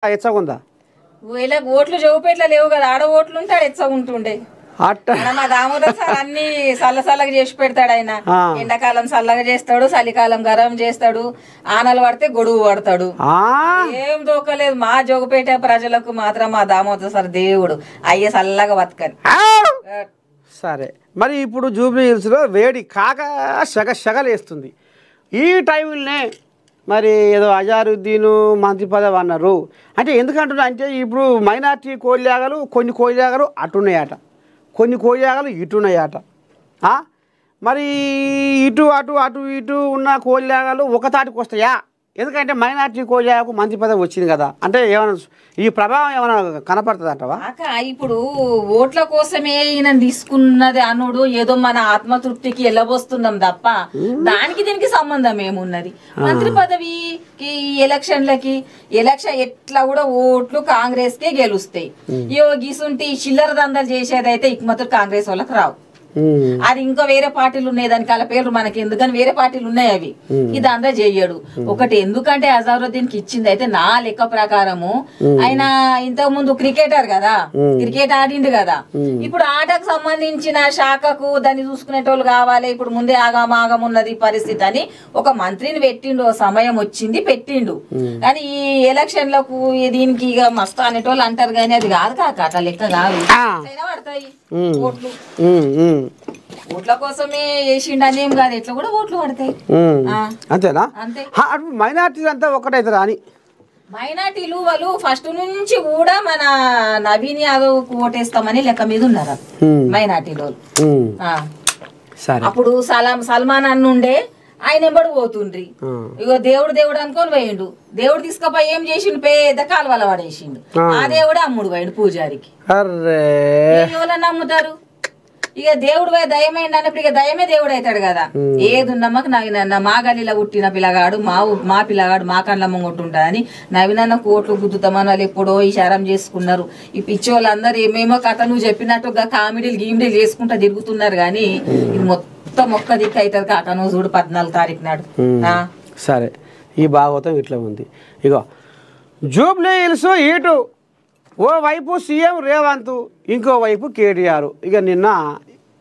ఎచ్చగుందా వీళ్ళ ఓట్లు జోపేట్ల లేవు కదా, ఆడ ఓట్లు ఉంటే ఆడ ఎచ్చగుంటుండే. మా దామోదర్ సార్ అన్ని చల్లగా చేసి పెడతాడు. ఆయన ఎండాకాలం చల్లగా చేస్తాడు, చలికాలం గరం చేస్తాడు, ఆనలు పడితే గొడుగు పడతాడు. ఏం దోకలేదు. మా జోగుపేట ప్రజలకు మాత్రం మా దామోదర్ సార్ దేవుడు. అయ్యే చల్లగా బతకని. సరే, మరి ఇప్పుడు జూబ్లీ హిల్స్లో వేడి కాక షగలేస్తుంది. ఈ టైంలోనే మరి ఏదో అజారుద్దీన్ మంత్రి పదవి అన్నారు. అంటే ఎందుకంటున్నా అంటే ఇప్పుడు మైనార్టీ కోళ్ళాగలు కొన్ని కోళ్ళాగలు అటున్నాయట, కొన్ని కోళ్ళాగలు ఇటున్నాయట. మరి ఇటు అటు అటు ఇటు ఉన్న కోళ్ళాగలు ఒకతాటికి వస్తాయా? ఎందుకంటే మైనార్టీ కోళ్ళకు మంత్రి పదవి వచ్చింది కదా, అంటే ఏమైనా ఈ ప్రభావం ఏమైనా కనపడుతుంది అంటవా? ఇప్పుడు ఓట్ల కోసమే ఈయన తీసుకున్నది అనుడు ఏదో మన ఆత్మతృప్తికి వెళ్ళబోస్తున్నాం తప్ప దానికి దీనికి సంబంధం ఏమున్నది? మంత్రి పదవికి ఎలక్షన్ ఎట్లా కూడా ఓట్లు కాంగ్రెస్ కే గెలుస్తాయి. గిసుంటి చిల్లర దందలు చేసేదైతే ఇక్మతులు కాంగ్రెస్ వాళ్ళకి రావు. అది ఇంకా వేరే పార్టీలు ఉన్నాయి, దానికి వాళ్ళ పేర్లు మనకి ఎందుకని వేరే పార్టీలు ఉన్నాయి అవి. ఇది అంతా చెయ్యడు. ఒకటి ఎందుకంటే అజారుద్దీన్ కి ఇచ్చింది అయితే నా లెక్క ప్రకారము ఆయన ఇంతకు ముందు క్రికెటర్ కదా, క్రికెట్ ఆడిండు కదా. ఇప్పుడు ఆటకు సంబంధించిన శాఖకు దాన్ని చూసుకునేటోళ్ళు కావాలి. ఇప్పుడు ముందే ఆగం ఉన్నది పరిస్థితి అని ఒక మంత్రిని పెట్టిండు. సమయం వచ్చింది పెట్టిండు. కానీ ఈ ఎలక్షన్లకు దీనికి ఇక మస్తు అనేటోళ్ళు అంటారు కానీ అది కాదు కాక అట్లా లెక్క కాదు. పడతాయి ఓట్లు, ఓట్ల కోసమే వేసిండు అని ఏం కాదు, ఎట్లా కూడా ఓట్లు పడతాయి. అంతేనా? అంతే. మైనార్టీలు అంతా ఒకటైతారా అని? మైనార్టీలు వాళ్ళు ఫస్ట్ నుంచి కూడా మన నవీన్ యాదవ్ కు ఓటేస్తామని లెక్క మీద ఉన్నారు మైనార్టీలో. అప్పుడు సల్మాన్ అన్నుండే ఆయన ఎంబడి పోతుండ్రి. ఇగో దేవుడు అనుకొని పోయిండు. దేవుడు తీసుకపోయి ఏం చేసిండు? పెద్ద కాలువల పడేసిండు. ఆ దేవుడే అమ్ముడు పోయిండు పూజారికి. ఎవరన్నా నమ్ముతారు? ఇక దేవుడు పోయి దయమైంది అన్నప్పుడు ఇక దయమే దేవుడు అవుతాడు కదా. ఏది ఉన్నమ్మకి నవీనన్న మా గల్లీలో పుట్టిన పిల్లగాడు, మా పిల్లగాడు మా కళ్ళ ముంగొట్టుంటాడని నవీనన్న కోట్లు గుద్దుతామని వాళ్ళు ఎప్పుడో ఈ శరం చేసుకున్నారు. ఈ పిచ్చి వాళ్ళందరూ ఏమేమో కథ నువ్వు చెప్పినట్టుగా కామెడీలు గీమిడీలు చేసుకుంటా తిరుగుతున్నారు. కానీ ఇది మొత్తం ఒక్క దిక్కు అవుతుంది కాక. నువ్వు చూడు 14 తారీఖు నాడు. సరే, ఈ భాగవతం ఇట్లా ఉంది. ఇగో జూబ్లీ హిల్స్ ఇటు ఓవైపు సీఎం రేవంత్, ఇంకోవైపు కేటీఆర్. ఇక నిన్న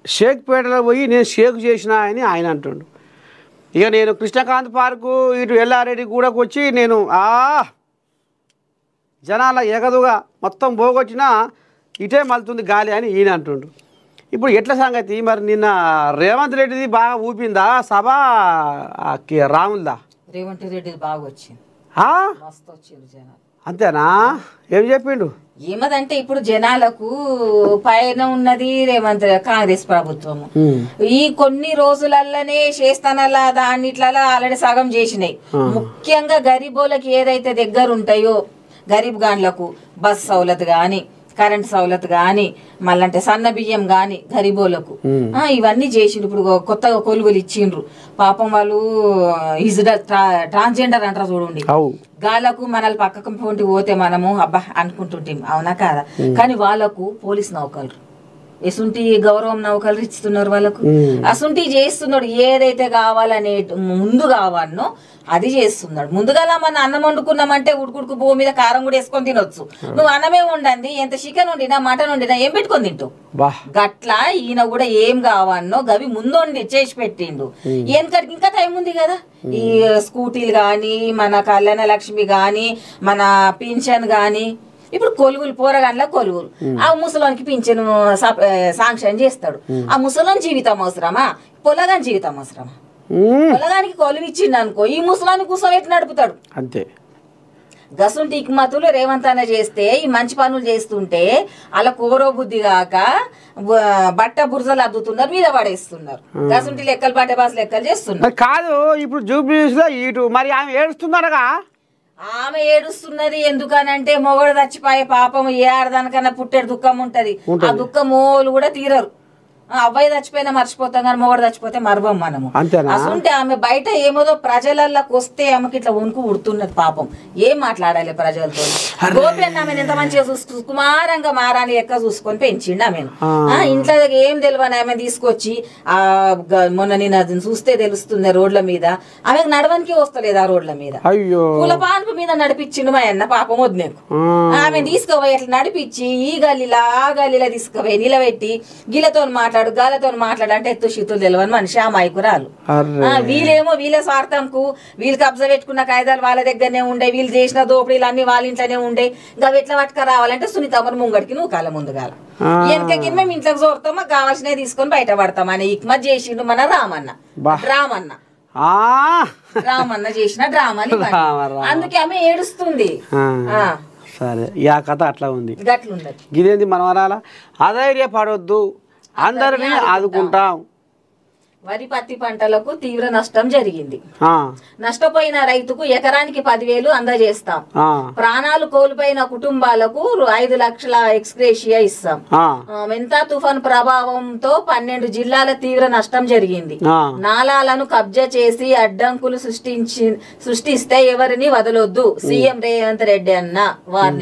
షేక్పేటలో పోయి నేను షేక్ చేసిన అని ఆయన అంటుండు. ఇక నేను కృష్ణకాంత్ పార్కు ఇటు ఎల్లారెడ్డి గూడకు వచ్చి నేను జనాల ఎగదుగా మొత్తం పోగొచ్చినా ఇటే మలుతుంది గాలి అని ఈయన అంటుండు. ఇప్పుడు ఎట్ల సంగతి? మరి నిన్న రేవంత్ రెడ్డిది బాగా ఊపిందా సభ, రాముల్దా? రేవంత్ రెడ్డి బాగా వచ్చింది, మస్తు వచ్చింది జనాలు. అంతేనా? ఏం చెప్పిండు? ఏమదంటే ఇప్పుడు జనాలకు పైన ఉన్నది రేవంత్ కాంగ్రెస్ ప్రభుత్వము. ఈ కొన్ని రోజులల్లనే చేస్తానలా దాన్నిట్లలో ఆల్రెడీ సగం చేసినాయి. ముఖ్యంగా గరీబోళ్ళకి ఏదైతే దగ్గర ఉంటాయో గరీబ్ గాన్లకు బస్ సౌలత్ గాని, కరెంట్ సౌలత్ గాని, మళ్ళంటే సన్న బియ్యం గాని గరీబోలకు ఇవన్నీ చేసిండ్రు. ఇప్పుడు కొత్తగా కొలువులు ఇచ్చిండ్రు. పాపం వాళ్ళు ట్రాన్స్జెండర్ అంటారు చూడండి, గాలకు మనల్ని పక్కకు పొంటి పోతే మనము అబ్బా అనుకుంటుంటాం, అవునా కాదా? కానీ వాళ్ళకు పోలీస్ నౌకలు ఎసుంటి గౌరవం నౌకలు ఇస్తున్నారు వాళ్ళకు. అసుంటి చేస్తున్నాడు. ఏదైతే కావాలనే ముందు కావాలనో అది చేస్తున్నాడు. ముందుగా మన అన్నం వండుకున్నామంటే ఉడుకుడుకు భూమి మీద కారం కూడా వేసుకొని తినొచ్చు. నువ్వు అన్నమే ఉండండి, ఎంత చికెన్ వండినా మటన్ వండినా ఏం పెట్టుకొని తింటావు? గట్లా ఈయన కూడా ఏం కావాలనో గవి ముందు చేసి పెట్టిండు. ఎందుకంటే ఇంకా టైం ఉంది కదా. ఈ స్కూటీలు గాని, మన కళ్యాణ లక్ష్మి గాని, మన పింఛన్ గాని, ఇప్పుడు కొలువులు పోరగాన్ల కొలువులు ఆ ముసలానికి పింఛను శాంక్షన్ చేస్తాడు. ఆ ముసలాన్ జీవితం అవసరమా? పొలగాని జీవితం అవసరమా? పొలగానికి కొలువు ఇచ్చిండు అనుకో, ఈ ముసలాన్ని కూర్చోబెట్టి నడుపుతాడు. అంతే. గసుంటి ఇక్మతులు రేవంత్ అన్న చేస్తే ఈ మంచి పనులు చేస్తుంటే అలా కోరో బుద్ధి కాక బట్ట బురజలు అద్దుతున్నారు, మీద పడేస్తున్నారు. గసుంటి లెక్కలు బట్ట బాస్ లెక్కలు చేస్తున్నారు. కాదు, ఇప్పుడు జూబ్లీస్ లో ఇటు మరి ఆమె ఏడుస్తున్నారుగా. ఆమె ఏడుస్తున్నది ఎందుకనంటే మొగడు చచ్చిపోయే పాపం ఏ ఆడదానికన్నా పుట్టేడు దుఃఖం ఉంటది. ఆ దుఃఖం ఓలు కూడా తీరరు. అబ్బాయి చచ్చిపోయినా మర్చిపోతాం కానీ మొగడు చచ్చిపోతే మరవం మనము. అంతేనా? అసంటే ఆమె బయట ఏమోదో ప్రజలకి వస్తే ఆమెకి ఇట్లా వణుకు ఉడుతున్నది పాపం. ఏం మాట్లాడాలి ప్రజలతో? గోపి అన్న ఆమెను ఎంత మంచిగా కుమారంగా మారాని ఎక్క చూసుకొని పెంచిండు ఆమెను. ఇంట్లో ఏం తెలియని ఆమె తీసుకొచ్చి మొన్న నేను అది చూస్తే తెలుస్తుంది రోడ్ల మీద ఆమెకు నడవనికి వస్తలేదు. ఆ రోడ్ల మీద పూల పాన్పు మీద నడిపించిండు మా అన్న పాపం వద్దునేకు. ఆమె తీసుకుపోయి అట్లా నడిపించి ఈ గల్లీలా ఆ గల్లీలా తీసుకుపోయి నిలబెట్టి గిలతో మాట్లాడు గాలతో మాట్లాడు అంటే ఎత్తు శీతులు తెలియని మనిషి ఆ మైకురాలు. వీళ్ళేమో వీళ్ళ స్వార్థంకు వీళ్ళు కబ్జా పెట్టుకున్న కాయిదాలు వాళ్ళ దగ్గరనే ఉండే, వీళ్ళు చేసిన దోపిడీలు అన్ని వాళ్ళ ఇంట్లోనే ఉండే. ఇంకా ఎట్లా పట్టుక రావాలంటే సునీతమ్మని ముంగడికి నువ్వు కాల ముందుగాల వెనకకి మేము ఇంట్లోకి చూడతాం, మాకు కావాల్సినవి తీసుకొని బయట పడతాం అని ఇక్మత్ చేసిండు మన రామన్న. రామన్న చేసిన డ్రామాని అందుకే ఆమె ఏడుస్తుంది. సరే ఈ కథ అట్లా ఉంది. ఇదేంది మనవరాల అధైర్యపడొద్దు, అందరినీ ఆదుకుంటాం. వరి పత్తి పంటలకు తీవ్ర నష్టం జరిగింది. నష్టపోయిన రైతుకు ఎకరానికి 10,000 అందజేస్తాం. ప్రాణాలు కోల్పోయిన కుటుంబాలకు 5 లక్షల ఎక్స్గ్రేషియా ఇస్తాం. మెంతా తుఫాన్ ప్రభావంతో 12 జిల్లాల తీవ్ర నష్టం జరిగింది. నాలాలను కబ్జా చేసి అడ్డంకులు సృష్టిస్తే ఎవరిని వదలొద్దు, సీఎం రేవంత్ రెడ్డి అన్న వారిని